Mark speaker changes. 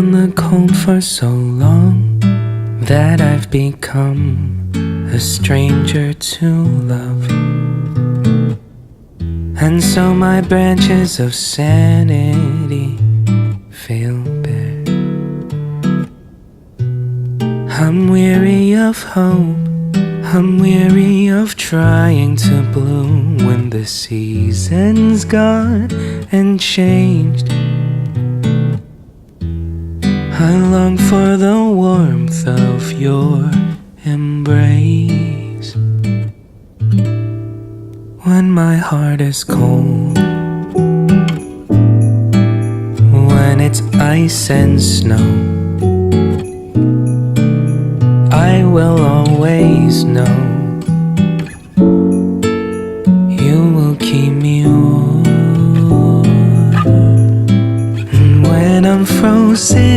Speaker 1: In the cold for so long that I've become a stranger to love, and so my branches of sanity feel bare. I'm weary of hope, I'm weary of trying to bloom when the season's gone and changed. I long for the warmth of your embrace when my heart is cold, when it's ice and snow. I will always know you will keep me warm. And when I'm frozen